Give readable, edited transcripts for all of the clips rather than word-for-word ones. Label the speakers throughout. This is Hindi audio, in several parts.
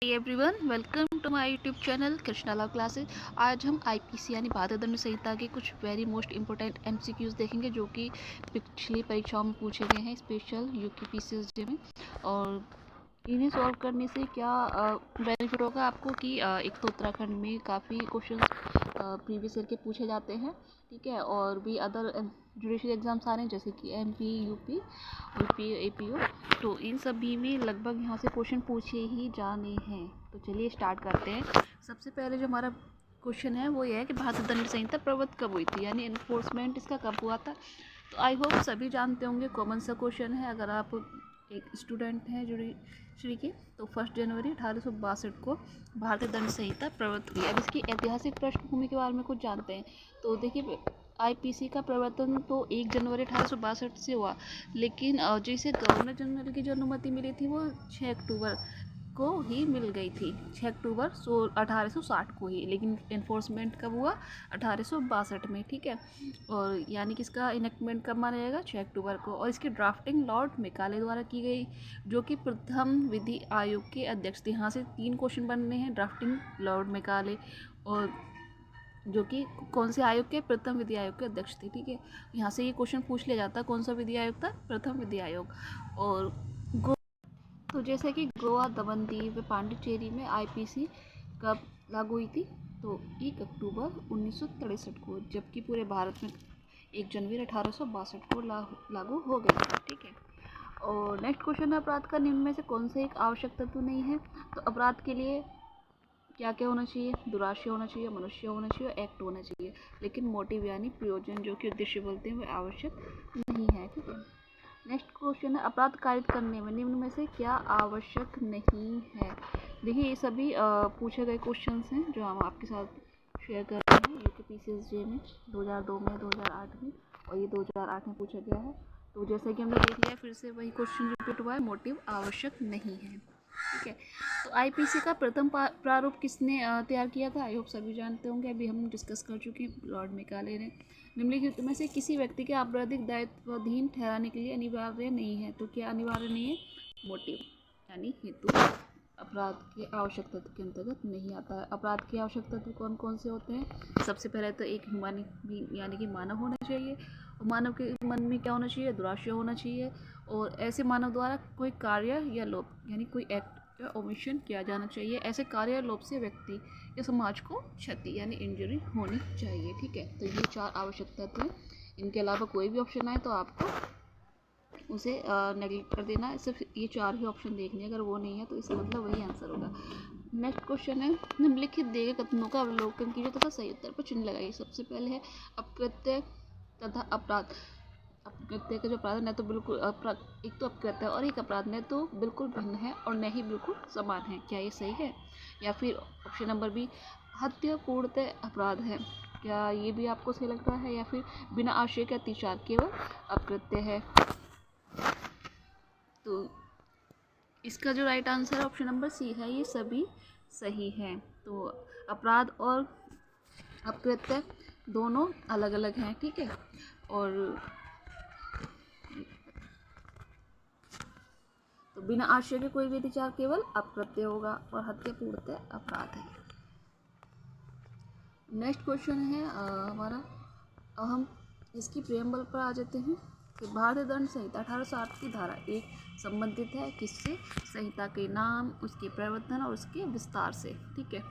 Speaker 1: Everyone, welcome to my YouTube channel Krishna love classes. आज हम आईपीसी यानी भारतीय दंड संहिता के कुछ वेरी मोस्ट इंपॉर्टेंट एमसीक्यूज देखेंगे जो कि पिछली परीक्षाओं में पूछे गए हैं, स्पेशल यूके पीसीएसजे में। और इन्हें सॉल्व करने से क्या बेनिफिट होगा आपको कि एक तो उत्तराखंड में काफ़ी क्वेश्चन प्रीवियस ईयर के पूछे जाते हैं, ठीक है। और भी अदर जुडिशल एग्ज़ाम्स आ रहे हैं जैसे कि एमपी, यूपी, एपीओ, तो इन सभी में लगभग यहाँ से क्वेश्चन पूछे ही जाने हैं। तो चलिए स्टार्ट करते हैं। सबसे पहले जो हमारा क्वेश्चन है वो ये है कि भारतीय दंड संहिता प्रवृत्त कब हुई थी, यानी इन्फोर्समेंट इसका कब हुआ था। तो आई होप सभी जानते होंगे, कॉमन सा क्वेश्चन है। अगर आप एक स्टूडेंट हैं जुडिशरी के, तो 1 जनवरी 1862 को भारतीय दंड संहिता प्रवृत्त हुई। अब इसकी ऐतिहासिक पृष्ठभूमि के बारे में कुछ जानते हैं। तो देखिए, आईपीसी का प्रवर्तन तो 1 जनवरी 1862 से हुआ, लेकिन जैसे गवर्नर जनरल की जो अनुमति मिली थी वो 6 अक्टूबर को ही मिल गई थी, 6 अक्टूबर 1860 को ही। लेकिन इन्फोर्समेंट कब हुआ? 1862 में, ठीक है। और यानी कि इसका इनेक्टमेंट कब माना जाएगा? 6 अक्टूबर को। और इसकी ड्राफ्टिंग लॉर्ड मेकाले द्वारा की गई, जो कि प्रथम विधि आयोग के अध्यक्ष थे। यहाँ से 3 क्वेश्चन बनने हैं। ड्राफ्टिंग लॉर्ड मेकाले, और जो कि कौन से आयोग के? प्रथम विधि आयोग के अध्यक्ष थे, ठीक है। यहाँ से ये क्वेश्चन पूछ लिया जाता, कौन सा विधि आयोग था? प्रथम विधि आयोग। और तो जैसे कि गोवा, दमन दीव, पांडिचेरी में आईपीसी कब लागू हुई थी? तो 1 अक्टूबर 1963 को, जबकि पूरे भारत में 1 जनवरी 1862 को लागू हो गई थी, ठीक है। और नेक्स्ट क्वेश्चन है, अपराध का निम्न में से कौन सा एक आवश्यक तत्व नहीं है? तो अपराध के लिए क्या क्या होना चाहिए? दुराशय होना चाहिए, मनुष्य होना चाहिए, एक्ट होना चाहिए। लेकिन मोटिव यानी प्रयोजन, जो कि उद्देश्य बोलते हैं, वह आवश्यक नहीं है, ठीक है। नेक्स्ट क्वेश्चन है, अपराध कारित करने में निम्न में से क्या आवश्यक नहीं है? देखिए, ये सभी पूछे गए क्वेश्चंस हैं जो हम आपके साथ शेयर कर रहे हैं यूके पीसीएसजे में 2002 में, 2008 में, और ये 2008 में पूछा गया है। तो जैसे कि हमने देख लिया, फिर से वही क्वेश्चन रिपीट हुआ है, मोटिव आवश्यक नहीं है, ठीक है। तो आईपीसी का प्रथम प्रारूप किसने तैयार किया था? आई होप सभी जानते होंगे, अभी हम डिस्कस कर चुके हैं, लॉर्ड मेकाले ने। निम्नलिखित में से किसी व्यक्ति के आपराधिक दायित्वाधीन ठहराने के लिए अनिवार्य नहीं है। तो क्या अनिवार्य नहीं है? मोटिव यानी हेतु अपराध के आवश्यक तत्व के अंतर्गत नहीं आता है। अपराध के आवश्यक तत्व कौन कौन से होते हैं? सबसे पहले तो एक ह्यूमैनिक बीइंग यानी कि मानव होना चाहिए। और मानव के मन में क्या होना चाहिए? दुराशय होना चाहिए। और ऐसे मानव द्वारा कोई कार्य या लोभ यानी कोई एक्ट या ओमिशन किया जाना चाहिए। ऐसे कार्य या लोभ से व्यक्ति या समाज को क्षति यानी इंजरी होनी चाहिए, ठीक है। तो ये 4 आवश्यक तत्व हैं। इनके अलावा कोई भी ऑप्शन आए तो आपको उसे नेगलेक्ट कर देना है। सिर्फ ये 4 ही ऑप्शन देखने हैं, अगर वो नहीं है तो इसका मतलब वही आंसर होगा। नेक्स्ट क्वेश्चन है, निम्नलिखित दिए गए कथनों का अवलोकन कीजिए तथा सही उत्तर पर चिन्ह लगाइए। सबसे पहले है अपकृत्य तथा अपराध। अपकृत्य का जो अपराध है, न तो बिल्कुल एक तो अपकृत्य और एक अपराध न तो बिल्कुल भिन्न है और न ही बिल्कुल समान है। क्या ये सही है? या फिर ऑप्शन नंबर बी, हत्या पूर्णतः अपराध है। क्या ये भी आपको सही लग रहा है? या फिर बिना आशय के अत्याचार केवल अपकृत्य है? तो इसका जो राइट आंसर है ऑप्शन नंबर सी है, ये सभी सही है। तो अपराध और अपकृत्य दोनों अलग अलग हैं, ठीक है। और तो बिना आशय के कोई भी अत्याचार केवल अपकृत्य होगा और हत्या पूर्णतः अपराध है। नेक्स्ट क्वेश्चन है हमारा, अब हम इसकी प्रेम्बल पर आ जाते हैं कि भारतीय दंड संहिता 1860 की धारा 1 संबंधित है किससे? संहिता के नाम, उसके प्रवर्तन और उसके विस्तार से, ठीक है।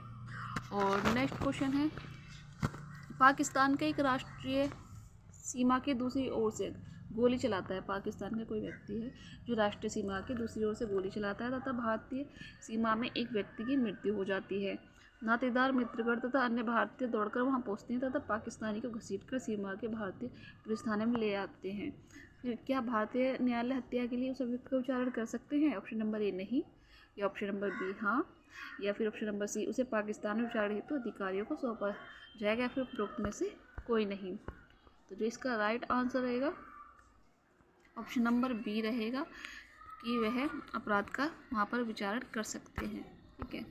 Speaker 1: और नेक्स्ट क्वेश्चन है, पाकिस्तान के एक राष्ट्रीय सीमा के दूसरी ओर से गोली चलाता है। पाकिस्तान का कोई व्यक्ति है जो राष्ट्रीय सीमा के दूसरी ओर से गोली चलाता है तथा भारतीय सीमा में एक व्यक्ति की मृत्यु हो जाती है। नातेदार, मित्रगण तथा अन्य भारतीय दौड़कर वहां पहुंचते हैं तथा पाकिस्तानी को घसीटकर सीमा के भारतीय पुलिस थाने में ले आते हैं। फिर क्या भारतीय न्यायालय हत्या के लिए उस अभियुक्त का विचारण कर सकते हैं? ऑप्शन नंबर ए नहीं, या ऑप्शन नंबर बी हाँ, या फिर ऑप्शन नंबर सी उसे पाकिस्तान में विचारण हेतु अधिकारियों को सौंपा जाएगा, या फिर उपरोक्त में से कोई नहीं। तो जो इसका राइट आंसर रहेगा ऑप्शन नंबर बी रहेगा कि वह अपराध का वहाँ पर विचारण कर सकते हैं, ठीक है।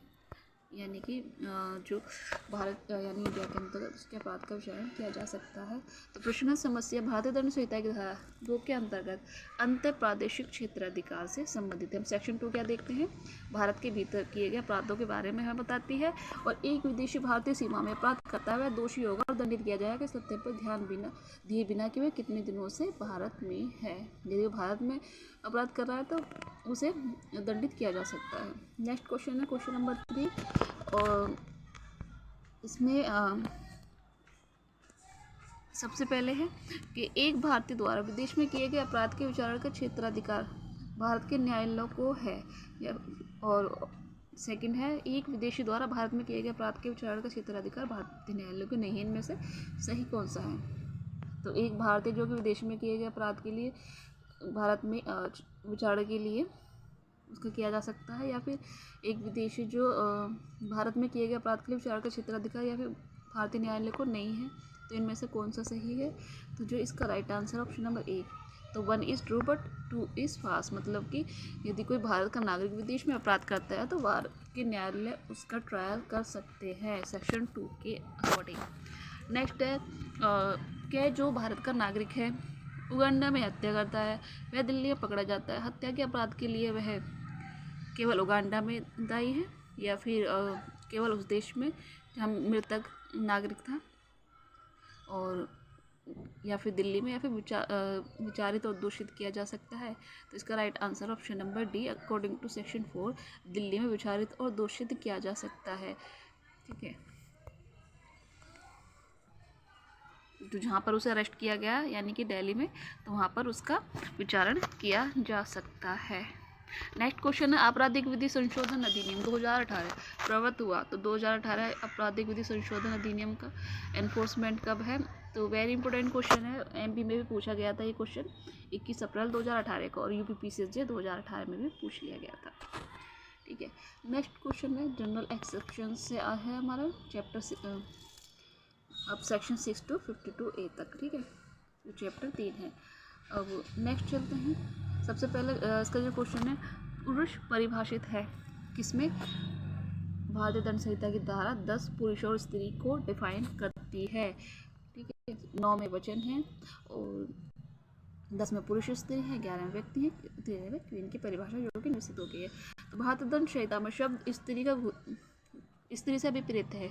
Speaker 1: यानी कि जो भारत यानी इंडिया के अंतर्गत उसके अपराध का विचारण किया जा सकता है। तो प्रश्न समस्या भारतीय दंड संहिता की धारा 2 के अंतर्गत अंतर प्रादेशिक क्षेत्राधिकार से संबंधित है। हम सेक्शन 2 क्या देखते हैं, भारत के भीतर किए गए अपराधों के बारे में हमें बताती है। और एक विदेशी भारतीय सीमा में अपराध करता है वह दोषी होगा और दंडित किया जाएगा इस तथ्य पर ध्यान दिए बिना कि वह कितने दिनों से भारत में है। यदि वो भारत में अपराध कर रहा है तो उसे दंडित किया जा सकता है। नेक्स्ट क्वेश्चन है क्वेश्चन नंबर 3 और इसमें सबसे पहले है कि एक भारतीय द्वारा विदेश में किए गए अपराध के विचारण का क्षेत्राधिकार भारत के न्यायालयों को है। और सेकंड है एक विदेशी द्वारा भारत में किए गए अपराध के विचारण का क्षेत्राधिकार भारतीय न्यायालयों को नहीं है। इनमें से सही कौन सा है? तो एक भारतीय जो कि विदेश में किए गए अपराध के लिए भारत में विचारण के लिए उसका किया जा सकता है, या फिर एक विदेशी जो भारत में किए गए अपराध के लिए विचारण का क्षेत्राधिकार या फिर भारतीय न्यायालय को नहीं है। तो इनमें से कौन सा सही है? तो जो इसका राइट आंसर है ऑप्शन नंबर 1। तो 1 is true but 2 is false, मतलब कि यदि कोई भारत का नागरिक विदेश में अपराध करता है तो भारत के न्यायालय उसका ट्रायल कर सकते हैं सेक्शन 2 के अकॉर्डिंग। नेक्स्ट है क्या जो भारत का नागरिक है उगांडा में हत्या करता है वह दिल्ली में पकड़ा जाता है, हत्या के अपराध के लिए वह केवल उगांडा में दायी है या फिर केवल उस देश में जहाँ मृतक नागरिक था, और या फिर दिल्ली में, या फिर विचारित और दोषित किया जा सकता है। तो इसका right answer option number D according to section 4 Delhi में विचारित और दोषित किया जा सकता है। ठीक है, तो जहाँ पर उसे अरेस्ट किया गया यानी कि दिल्ली में, तो वहाँ पर उसका विचारण किया जा सकता है। नेक्स्ट क्वेश्चन है आपराधिक विधि संशोधन अधिनियम 2018 प्रवृत्त हुआ। तो 2018 आपराधिक विधि संशोधन अधिनियम का एनफोर्समेंट कब है? तो वेरी इंपॉर्टेंट क्वेश्चन है, एमपी में भी पूछा गया था ये क्वेश्चन 21 अप्रैल 2018 को, और यूपीपीसीएसजे 2018 में भी पूछ लिया गया था। ठीक है, नेक्स्ट क्वेश्चन है जनरल एक्सेप्शन से है हमारा चैप्टर अब सेक्शन 6 to 52A तक। ठीक है, तो चैप्टर 3 है। अब नेक्स्ट चलते हैं। सबसे पहले इसका जो क्वेश्चन है पुरुष परिभाषित है किसमें? भारतीय दंड संहिता की धारा 10 पुरुष और स्त्री को डिफाइन करती है। ठीक है, 9 में वचन है और 10 में पुरुष स्त्री है, 11 में व्यक्ति है, 13 में क्वीन की परिभाषा जो कि निश्चित हो गई है। तो भारतीय दंड संहिता में शब्द स्त्री से विपरीत है।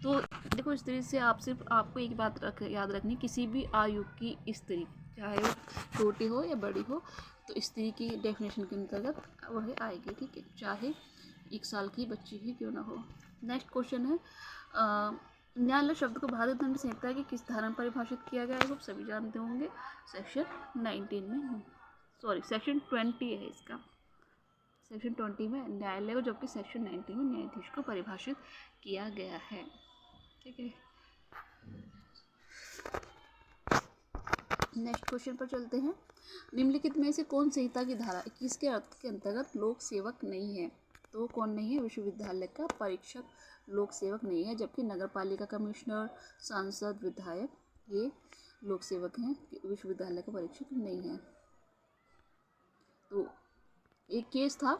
Speaker 1: तो देखो स्त्री से आप सिर्फ आपको एक बात याद रखनी, किसी भी आयु की स्त्री चाहे वो छोटी हो या बड़ी हो तो स्त्री की डेफिनेशन के अंतर्गत वह आएगी। ठीक है, चाहे 1 साल की बच्ची ही क्यों ना हो। नेक्स्ट क्वेश्चन है न्यायालय शब्द को भारतीय दंड संहिता की किस धारा में परिभाषित किया गया है? सभी जानते होंगे सेक्शन 19 में, सॉरी सेक्शन 20 है इसका, सेक्शन 20 में न्यायालय को, जबकि सेक्शन 19 में न्यायाधीश को परिभाषित किया गया है। ठीक है, नेक्स्ट क्वेश्चन पर चलते हैं। निम्नलिखित में से कौन संहिता की धारा 21 के अर्थ के अंतर्गत लोक सेवक नहीं है? तो कौन नहीं है? विश्वविद्यालय का परीक्षक लोक सेवक नहीं है, जबकि नगर पालिका कमिश्नर, सांसद, विधायक ये लोक सेवक हैं, विश्वविद्यालय का परीक्षक नहीं है। तो एक केस था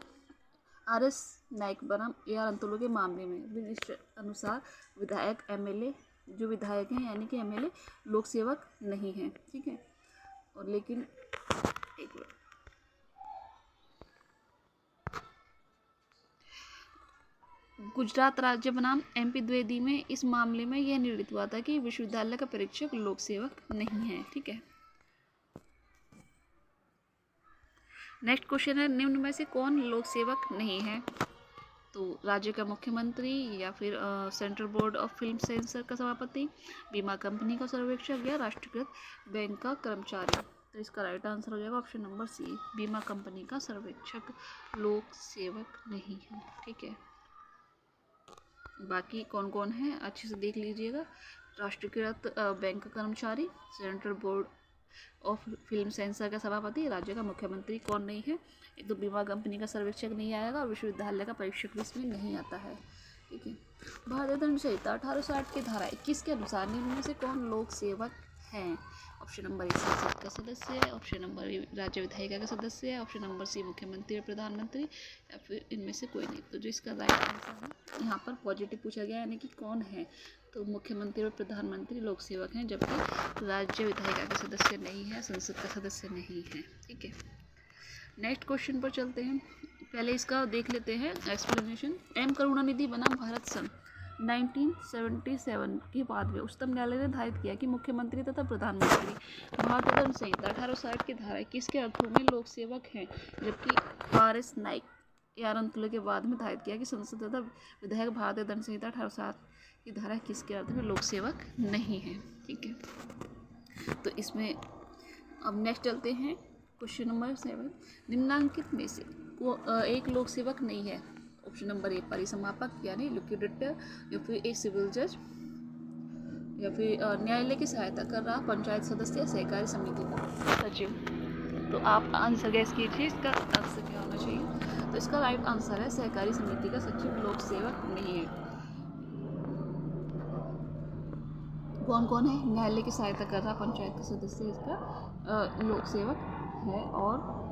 Speaker 1: RS नाइक बनाम AR अंतोलो के मामले में, विशिष्ट अनुसार विधायक MLA जो विधायक हैं यानी कि MLA लोक सेवक नहीं है। ठीक है, और लेकिन एक मिनट, गुजरात राज्य बनाम MP द्विवेदी में इस मामले में यह निर्णित हुआ था कि विश्वविद्यालय का परीक्षक लोक सेवक नहीं है। ठीक है, नेक्स्ट क्वेश्चन है निम्न में से कौन लोक सेवक नहीं है? तो राज्य का मुख्यमंत्री या फिर central board of film sensor का सभापति, बीमा कंपनी का सर्वेक्षक या राष्ट्रीयकृत बैंक का कर्मचारी। तो इसका राइट आंसर हो जाएगा ऑप्शन नंबर सी, बीमा कंपनी का सर्वेक्षक लोक सेवक नहीं है। ठीक है, बाकी कौन कौन है अच्छे से देख लीजिएगा। राष्ट्रीयकृत बैंक का कर्मचारी, central board of film sensor का सभापति, राज्य का मुख्यमंत्री कौन नहीं है? एक तो बीमा कंपनी का सर्वेक्षक नहीं आएगा और विश्वविद्यालय का परीक्षक भी इसमें नहीं आता है। ठीक है, भारतीय दंड संहिता 1860 की धारा 21 के अनुसार निम्न में से कौन लोक सेवक हैं। ऑप्शन नंबर ए संसद का सदस्य है, ऑप्शन नंबर बी राज्य विधायिका का सदस्य है, ऑप्शन नंबर सी मुख्यमंत्री और प्रधानमंत्री, या फिर इनमें से कोई नहीं। तो जो इसका राइट आंसर है यहाँ पर पॉजिटिव पूछा गया, यानी कि कौन है, तो मुख्यमंत्री और प्रधानमंत्री लोक सेवक हैं, जबकि राज्य विधायिका के सदस्य नहीं है, संसद का सदस्य नहीं है। ठीक है, नेक्स्ट क्वेश्चन पर चलते हैं। पहले इसका देख लेते हैं एक्सप्लेनेशन। एम करुणानिधि बनाम भारत संघ 1977 के बाद में उच्चतम न्यायालय ने धारित किया कि मुख्यमंत्री तथा प्रधानमंत्री भारतीय दंड संहिता 1860 की धारा 21 के अर्थों में लोक सेवक हैं, जबकि RS नाइक यारंतुले के बाद में धारित किया कि संसद तथा विधायक भारतीय दंड संहिता 1860 की धारा 21 के अर्थ में लोक सेवक नहीं है। ठीक है, तो इसमें अब नेक्स्ट चलते हैं क्वेश्चन नंबर 7। निम्नांकित में से एक लोक सेवक नहीं है। ऑप्शन नंबर ए परिसमापक यानी लिक्विडेटर, या फिर एक सिविल जज, या फिर न्यायालय की सहायता कर रहा पंचायत सदस्य, सहकारी समिति का सचिव। तो आप आंसर गैस कीजिए, इसका आंसर क्या होना चाहिए। तो इसका राइट आंसर है सहकारी समिति का सचिव लोक सेवक नहीं है। कौन कौन है? न्यायालय की सहायता कर रहा पंचायत का सदस्य इसका लोक सेवक है, और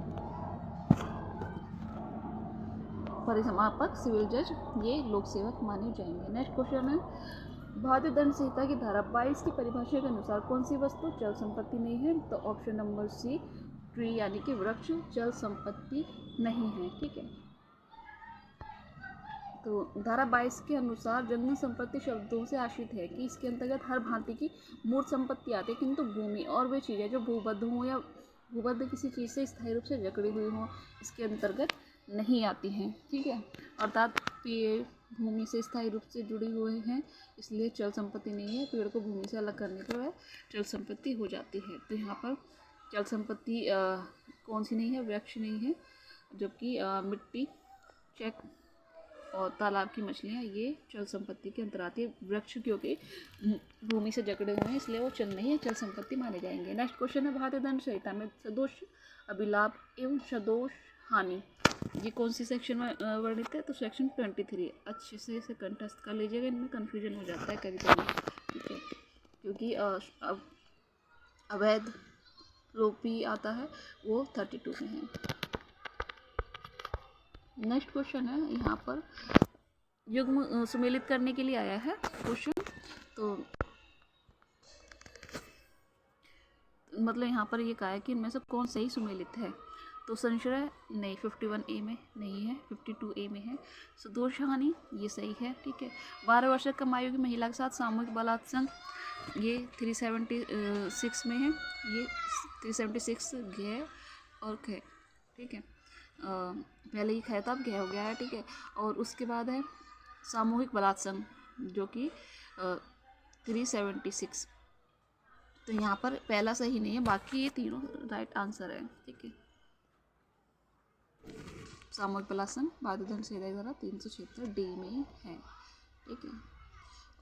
Speaker 1: परिसमापक सिविल जज ये लोक सेवक माने जाएंगे। नेक्स्ट क्वेश्चन है, भारतीय दंड संहिता की धारा 22 की परिभाषा के अनुसार कौन सी वस्तु चल संपत्ति नहीं है। तो ऑप्शन नंबर सी ट्री यानी कि वृक्ष चल संपत्ति नहीं है। ठीक है, तो धारा 22 के अनुसार जंगम संपत्ति शब्दों से आश्रित है कि इसके अंतर्गत हर भांति की मूर्त संपत्ति आती है, किंतु भूमि और वे चीज़ें जो भूबद्ध हों या भूबद्ध किसी चीज़ से स्थायी रूप से जकड़ी हुई हों इसके अंतर्गत नहीं आती हैं। ठीक है, अर्थात पेड़ भूमि से स्थायी रूप से जुड़ी हुए हैं, इसलिए चल संपत्ति नहीं है। पेड़ को भूमि से अलग करने पर वह चल संपत्ति हो जाती है। तो यहाँ पर चल संपत्ति कौन सी नहीं है? वृक्ष नहीं है, जबकि मिट्टी, चेक और तालाब की मछलियाँ ये चल संपत्ति के अंतर आती है। वृक्ष क्योंकि भूमि से जकड़े हुए हैं इसलिए वो चल नहीं है, चल संपत्ति माने जाएंगे। नेक्स्ट क्वेश्चन है, भारतीय दंड संहिता में सदोष अभिलाप एवं सदोष हानि ये कौन सी सेक्शन में वर्णित है? तो सेक्शन 23। अच्छे से इसे कंठस्थ कर लीजिएगा, इनमें कन्फ्यूजन हो जाता है कभी कभी। ठीक है, क्योंकि अवैध रोपी आता है वो 32 में है। नेक्स्ट क्वेश्चन है, यहाँ पर युग्म सुमेलित करने के लिए आया है क्वेश्चन। तो मतलब यहाँ पर ये कहा है कि इनमें से कौन सही सुमेलित है। तो संशय नहीं, 51A में नहीं है, 52A में है। सदोष हानि ये सही है। ठीक है, 12 वर्ष कम आयु की महिला के साथ सामूहिक बलात्संग ये 376 में है, ये 376 घ और ख। ठीक है, पहले ही ख था, अब घ हो गया है। ठीक है, और उसके बाद है सामूहिक बलात्संग जो कि 376। तो यहाँ पर पहला सही नहीं है, बाकी ये तीनों राइट आंसर है। ठीक है, सामूहिक बलात्संग भारतीय दंड संहिता धारा 376 डी में है। ठीक है,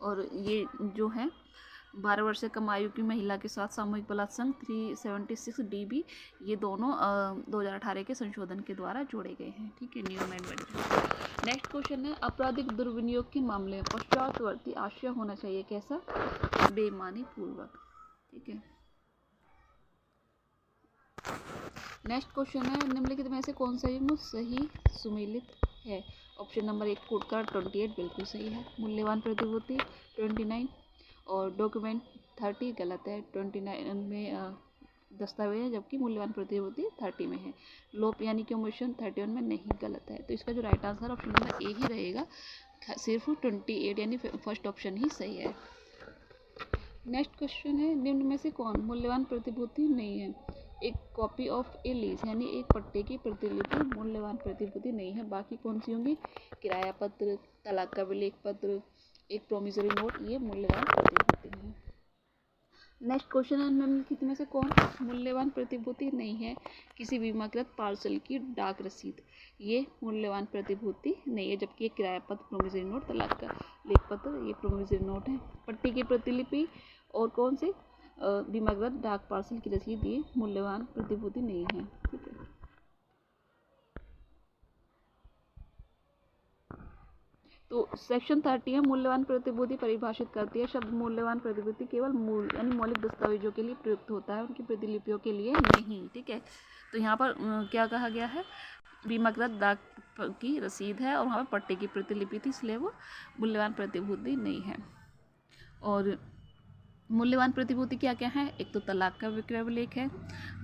Speaker 1: और ये जो है 12 वर्ष से कम आयु की महिला के साथ सामूहिक बलात्संग 376 डी भी, ये दोनों 2018 के संशोधन के द्वारा जोड़े गए हैं। ठीक है, न्यू अमेंडमेंट। नेक्स्ट क्वेश्चन है, आपराधिक दुर्विनियोग के मामले में पश्चातवर्ती आश्रय होना चाहिए, कैसा? बेईमानी पूर्वक। ठीक है, नेक्स्ट क्वेश्चन है, निम्नलिखित में से कौन सा युग्म सही सुमेलित है? ऑप्शन नंबर 1 कोटकार 28 बिल्कुल सही है, मूल्यवान प्रतिभूति 29 और डॉक्यूमेंट 30 गलत है। 29 में दस्तावेज है, जबकि मूल्यवान प्रतिभूति 30 में है। लोप यानी कि ओमिशन 31 में नहीं, गलत है। तो इसका जो right answer option number A ही रहेगा, सिर्फ 28 यानी फर्स्ट ऑप्शन ही सही है। नेक्स्ट क्वेश्चन है, निम्न में से कौन मूल्यवान प्रतिभूति नहीं है? एक कॉपी ऑफ ए लीज यानी एक पट्टे की प्रतिलिपि मूल्यवान प्रतिभूति नहीं है, बाकी कौन सी होंगी? किराया पत्र, तलाक का विलेख पत्र, एक प्रोमिसरी नोट, ये मूल्यवान प्रतिभूति है। नेक्स्ट क्वेश्चन है, निम्नलिखित में से कौन मूल्यवान प्रतिभूति नहीं है? किसी बीमाकृत पार्सल की डाक रसीद ये मूल्यवान प्रतिभूति नहीं है, जबकि एक किराया पत्र, प्रोमिसरी नोट, तलाक का लेख पत्र ये प्रोमिसरी नोट है। पट्टी की प्रतिलिपि और कौन से बीमाकृत डाक पार्सल की रसीद ये मूल्यवान प्रतिभूति नहीं है। ठीक है, तो सेक्शन 30 है मूल्यवान प्रतिभूति परिभाषित करती है। शब्द मूल्यवान प्रतिभूति केवल मूल यानी मौलिक दस्तावेजों के लिए प्रयुक्त होता है, उनकी प्रतिलिपियों के लिए नहीं। ठीक है, तो यहाँ पर क्या कहा गया है, बीमाकृत डाक की रसीद है और वहाँ पर पट्टे की प्रतिलिपि थी, इसलिए वो मूल्यवान प्रतिभूति नहीं है। और मूल्यवान प्रतिभूति क्या क्या है, एक तो तलाक का विक्रय अभिलेख है,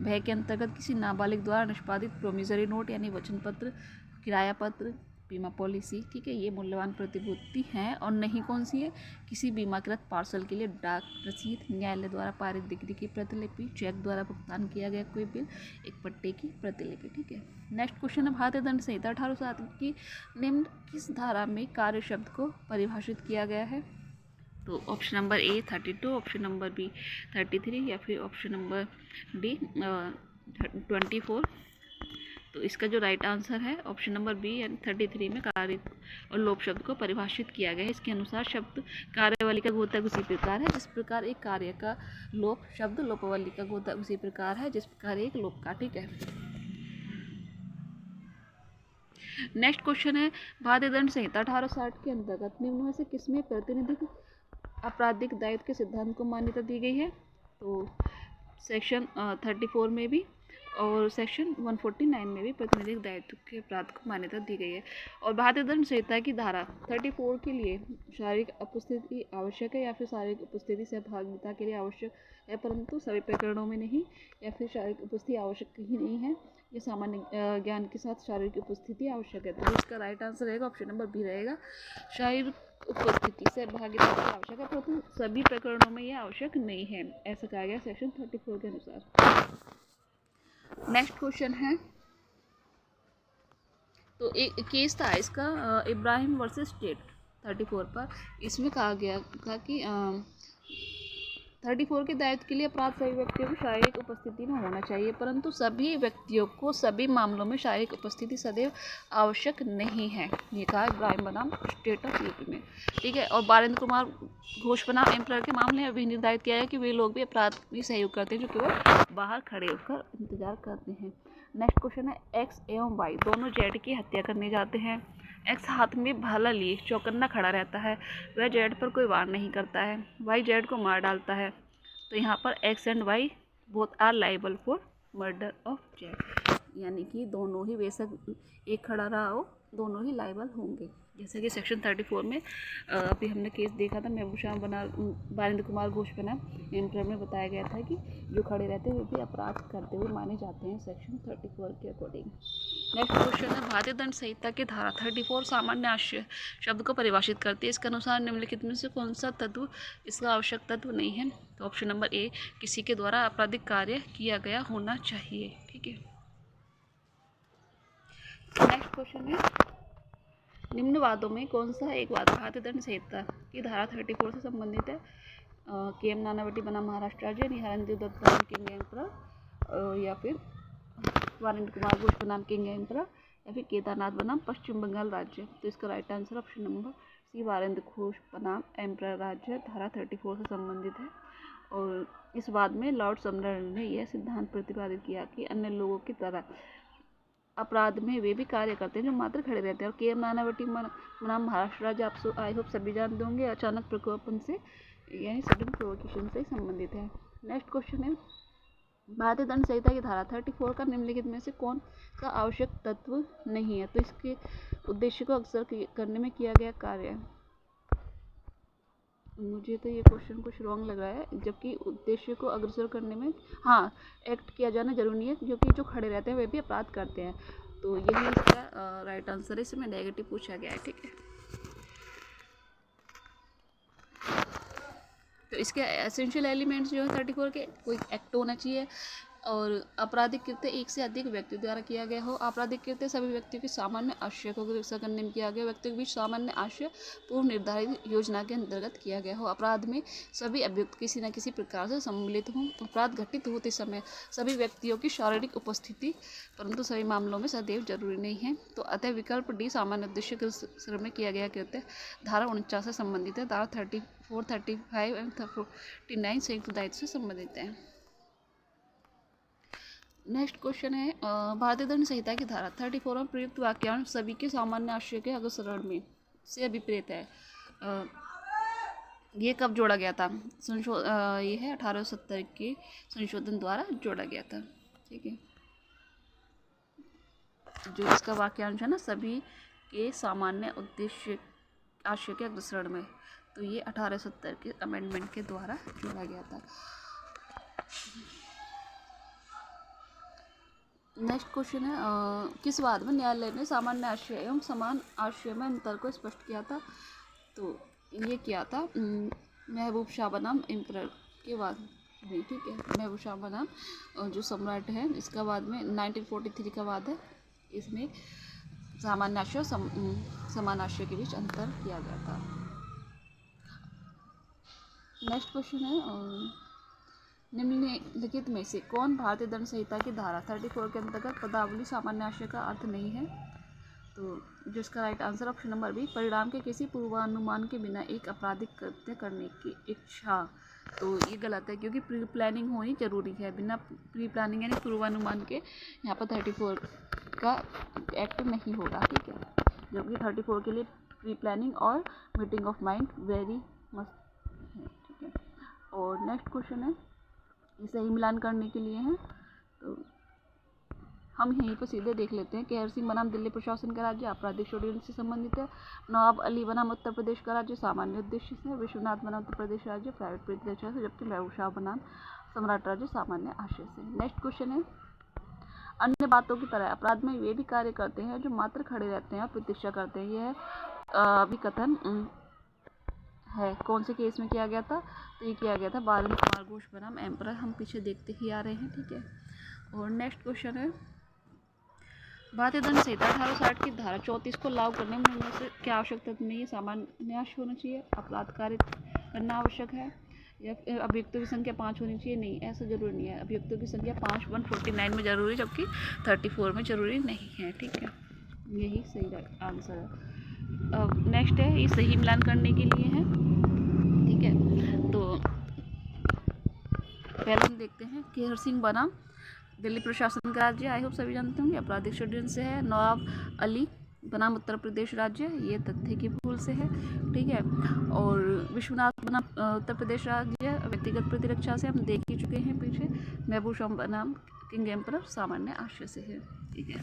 Speaker 1: भय के अंतर्गत किसी नाबालिग द्वारा निष्पादित प्रोमिसरी नोट यानी वचन पत्र, किराया पत्र, बीमा पॉलिसी। ठीक है, ये मूल्यवान प्रतिभूति हैं। और नहीं कौन सी है, किसी बीमाकृत पार्सल के लिए डाक रसीद, न्यायालय द्वारा पारित डिग्री की प्रतिलिपि, चेक द्वारा भुगतान किया गया कोई बिल, एक पट्टे की प्रतिलिपि। ठीक है, नेक्स्ट क्वेश्चन है, भारतीय दंड संहिता 1807 की निम्न किस धारा में कार्य शब्द को परिभाषित किया गया है। तो option number A 32, option number B 33 या फिर ऑप्शन नंबर डी 24। तो इसका जो राइट आंसर है ऑप्शन नंबर बी यानी 33 में कार्य और लोप शब्द को परिभाषित किया गया है। इसके अनुसार शब्द कार्यवाली का गोतक उसी प्रकार है जिस प्रकार एक कार्य का लोप शब्द लोपवाली का गोतक उसी प्रकार है जिस प्रकार एक लोप का। ठीक है, नेक्स्ट क्वेश्चन है, भारतीय दंड संहिता 1860 के अंतर्गत निम्न में से किसमें प्रतिनिधिक आपराधिक दायित्व के सिद्धांत को मान्यता दी गई है। तो सेक्शन 34 में भी और सेक्शन 149 में भी प्रतिनिधिक दायित्व के अपराध को मान्यता दी गई है। और भारतीय दंड संहिता की धारा 34 के लिए शारीरिक उपस्थिति आवश्यक है या फिर शारीरिक उपस्थिति सहभागिता के लिए आवश्यक है, परंतु सभी प्रकरणों में नहीं, या फिर शारीरिक उपस्थिति आवश्यक ही नहीं है, ये सामान्य ज्ञान के साथ शारीरिक उपस्थिति आवश्यक है। तो इसका राइट आंसर रहेगा ऑप्शन नंबर बी रहेगा, शारीरिक उपस्थिति से भागीदारी की आवश्यक है, परंतु सभी प्रकरणों में यह आवश्यक नहीं है, ऐसा कहा गया सेक्शन 34 के अनुसार। नेक्स्ट क्वेश्चन है, तो एक केस था इसका इब्राहिम वर्सेस स्टेट 34 पर। इसमें कहा गया था कि 34 के दायित्व के लिए अपराध सभी व्यक्तियों की शारीरिक उपस्थिति में होना चाहिए, परंतु सभी व्यक्तियों को सभी मामलों में शारीरिक उपस्थिति सदैव आवश्यक नहीं है, ये कहा इब्राहिम बनाम स्टेट ऑफ यूपी में। ठीक है, और बारेंद्र कुमार घोष बनाम एम्परर के मामले में भी निर्धारित किया है कि वे लोग भी अपराध में सहयोग करते हैं जो केवल बाहर खड़े होकर इंतजार करते हैं। नेक्स्ट क्वेश्चन है, एक्स एवं वाई दोनों जेड की हत्या करने जाते हैं। एक्स हाथ में भाला लिए चौकन्ना खड़ा रहता है, वह जेड पर कोई वार नहीं करता है, वाई जेड को मार डालता है। तो यहाँ पर X and Y both are liable for murder of Z, यानी कि दोनों ही बेशक एक खड़ा रहा हो दोनों ही लाइबल होंगे। जैसे कि सेक्शन 34 में अभी हमने केस देखा था महबूब शाह बना बारेंद्र कुमार घोष बना एम्परर में बताया गया था कि जो खड़े रहते हैं वे भी अपराध करते हुए माने जाते हैं सेक्शन 34 के अकॉर्डिंग। नेक्स्ट क्वेश्चन है, भारतीय दंड संहिता की धारा 34 सामान्य आश्रय शब्द को परिभाषित करती है। इसके अनुसार निम्नलिखित में से कौन सा तत्व इसका आवश्यक तत्व नहीं है। तो ऑप्शन नंबर ए, किसी के द्वारा आपराधिक कार्य किया गया होना चाहिए। ठीक है, नेक्स्ट क्वेश्चन है, निम्न वादों में कौन सा एक वाद भारतीय दंड संहिता की धारा 34 से संबंधित है। के एम नानावटी बना महाराष्ट्र राज्य, निहारेंद्र दत्त बनाम किंग एम्परर, या फिर बारेंद्र कुमार घोष बनाम किंग एम्परर, या फिर केदारनाथ बनाम पश्चिम बंगाल राज्य। तो इसका right answer option number C, Barendra Ghosh बनाम एम्परर राज्य धारा 34 से संबंधित है। और इस वाद में लॉर्ड समरन ने यह सिद्धांत प्रतिपादित किया कि अन्य लोगों की तरह अपराध में वे भी कार्य करते हैं जो मात्र खड़े रहते हैं। और के एम नानावटी बनाम महाराष्ट्र राज्य आप आई होप सभी जानते होंगे अचानक प्रकोपन से यानी सडन प्रोवोकेशन से संबंधित है। नेक्स्ट क्वेश्चन है, भारतीय दंड संहिता की धारा 34 का निम्नलिखित में से कौन सा आवश्यक तत्व नहीं है। तो इसके उद्देश्य को अग्रसर करने में किया गया कार्य है। मुझे तो ये क्वेश्चन कुछ रॉन्ग लग रहा है, जबकि उद्देश्य को अग्रसर करने में हाँ एक्ट किया जाना जरूरी नहीं है, क्योंकि जो खड़े रहते हैं वे भी अपराध करते हैं। तो यही इसका राइट आंसर है, इसमें नेगेटिव पूछा गया है। ठीक है, तो इसके एसेंशियल एलिमेंट्स जो है 34 के, कोई एक्ट होना चाहिए, और आपराधिक कृत्य एक से अधिक व्यक्ति द्वारा किया गया हो। आपराधिक कृत्य सभी व्यक्तियों के सामान्य आशय को अग्रसर करने में किया गया, व्यक्तियों के बीच सामान्य आशय पूर्व निर्धारित योजना के अंतर्गत किया गया हो। अपराध में सभी अभियुक्त किसी न किसी प्रकार से सम्मिलित हों। अपराध घटित होते समय सभी व्यक्तियों की शारीरिक उपस्थिति परंतु सभी मामलों में सदैव जरूरी नहीं है। तो अतः विकल्प डी सामान्य उद्देश्य के अग्रसर में किया गया कृत्य धारा 49 से संबंधित है। धारा 34, 35 एंड 49 संयुक्त दायित्व से संबंधित है। नेक्स्ट क्वेश्चन है, भारतीय दंड संहिता की धारा 34 में प्रयुक्त वाक्यांश सभी के सामान्य आशय के अग्रसरण में से विपरीत है। ये कब जोड़ा गया था? ये है 1870 के संशोधन द्वारा जोड़ा गया था। ठीक है, जो इसका वाक्यांश है ना, सभी के सामान्य उद्देश्य आशय के अग्रसरण में, तो ये 1870 के अमेंडमेंट के द्वारा जोड़ा गया था। नेक्स्ट क्वेश्चन है, किस वाद में न्यायालय ने सामान्य आशय एवं समान आशय में अंतर को स्पष्ट किया था? तो ये किया था महबूब शाह बनाम एम्परर के वाद में। ठीक है, महबूब शाह बनाम जो सम्राट है, इसका वाद में 1943 का वाद है। इसमें सामान्य आशय समान आशय के बीच अंतर किया गया था। नेक्स्ट क्वेश्चन है, निम्नलिखित में से कौन भारतीय दंड संहिता की धारा 34 के अंतर्गत पदावली सामान्य आशय का अर्थ नहीं है? तो जिसका right answer option number B, परिणाम के किसी पूर्वानुमान के बिना एक आपराधिक कृत्य करने की इच्छा। तो ये गलत है, क्योंकि प्री प्लानिंग होनी जरूरी है। बिना प्री प्लानिंग यानी पूर्वानुमान के यहाँ पर 34 का एक्ट नहीं होगा। ठीक है, जबकि 34 के लिए प्री प्लानिंग और meeting of mind very must है। ठीक है, और नेक्स्ट क्वेश्चन है, सही मिलान करने के लिए है, तो हम यहीं पर सीधे देख लेते हैं। केहर सिंह बनाम दिल्ली प्रशासन का राज्य आपराधिक शेड्यूल से संबंधित है। नवाब अली बनाम उत्तर प्रदेश का राज्य सामान्य उद्देश्य से है। विश्वनाथ बनाम उत्तर प्रदेश राज्य प्राइवेट प्रीतिरक्षा से, जबकि महबूब शाह बनाम सम्राट राज्य सामान्य आशय से। नेक्स्ट क्वेश्चन है, अन्य बातों की तरह अपराध में वे भी कार्य करते हैं जो मात्र खड़े रहते हैं और प्रतीक्षा करते हैं। यह अभिकथन है कौन से केस में किया गया था? तो ये किया गया था बारेंद्र कुमार घोष बनाम एम्परर। हम पीछे देखते ही आ रहे हैं। ठीक है, और नेक्स्ट क्वेश्चन है, भारतीय दंड संहिता 1860 की धारा 34 को लागू करने में उनमें से क्या आवश्यकता नहीं है? सामान्य आशय होना चाहिए, अपराध कारित करना आवश्यक है, या फिर अभियुक्तों की संख्या 5 होनी चाहिए? नहीं, ऐसा जरूरी नहीं है। अभियुक्तों की संख्या 5 149 में जरूरी, जबकि 34 में जरूरी नहीं है। ठीक है, यही सही आंसर है। नेक्स्ट है, ये सही मिलान करने के लिए है। ठीक है, तो पहले हम देखते हैं केहर सिंह बनाम दिल्ली प्रशासन का राज्य, आई होप सभी जानते होंगे, आपराधिक शेड्यूल से है। नवाब अली बनाम उत्तर प्रदेश राज्य, ये तथ्य की भूल से है। ठीक है, और विश्वनाथ बनाम उत्तर प्रदेश राज्य व्यक्तिगत प्रतिरक्षा से, हम देख ही चुके हैं पीछे। महबूब शाह बनाम किंग एम्परर सामान्य आशय से है। ठीक है,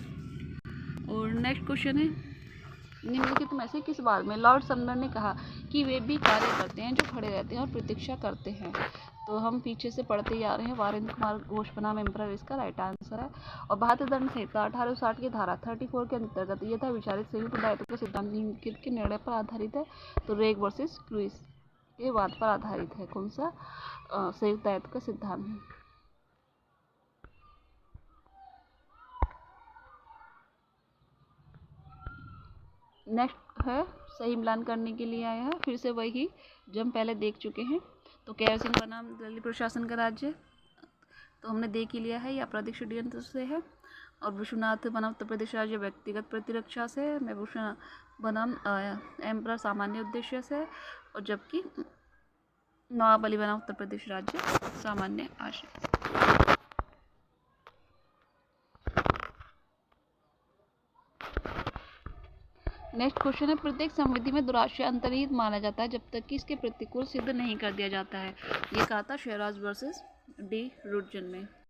Speaker 1: और नेक्स्ट क्वेश्चन है, निम्नलिखित में से किस बात में लॉर्ड समनर ने कहा कि वे भी कार्य करते हैं जो खड़े रहते हैं और प्रतीक्षा करते हैं? तो हम पीछे से पढ़ते ही आ रहे हैं। बारेंद्र कुमार घोष बनाम एम्परर इसका राइट आंसर है। और भारतीय दंड संहिता 1860 की धारा 34 के अंतर्गत यथा विचारित संयुक्त दायित्व का सिद्धांत निम्नलिखित के निर्णय पर आधारित है। तो रेग वर्सेस क्रूइज के बात पर आधारित है। कौन सा संयुक्त दायित्व का सिद्धांत है? नेक्स्ट है, सही मिलान करने के लिए आया है, फिर से वही जो हम पहले देख चुके हैं। तो केहर सिंह बनाम दिल्ली प्रशासन का राज्य, तो हमने देख ही लिया है, ये आपराधिक षड्यंत्र से है। और विश्वनाथ बनाम उत्तर प्रदेश राज्य व्यक्तिगत प्रतिरक्षा से, महबूब शाह बनाम एम्परर सामान्य उद्देश्य से, और जबकि नवाब अली बनाम उत्तर प्रदेश राज्य सामान्य आशय। नेक्स्ट क्वेश्चन है, प्रत्येक संविधि में दुराशय अंतर्निहित माना जाता है जब तक कि इसके प्रतिकूल सिद्ध नहीं कर दिया जाता है। ये कहा था शेराज वर्सेस डी रुडजन में।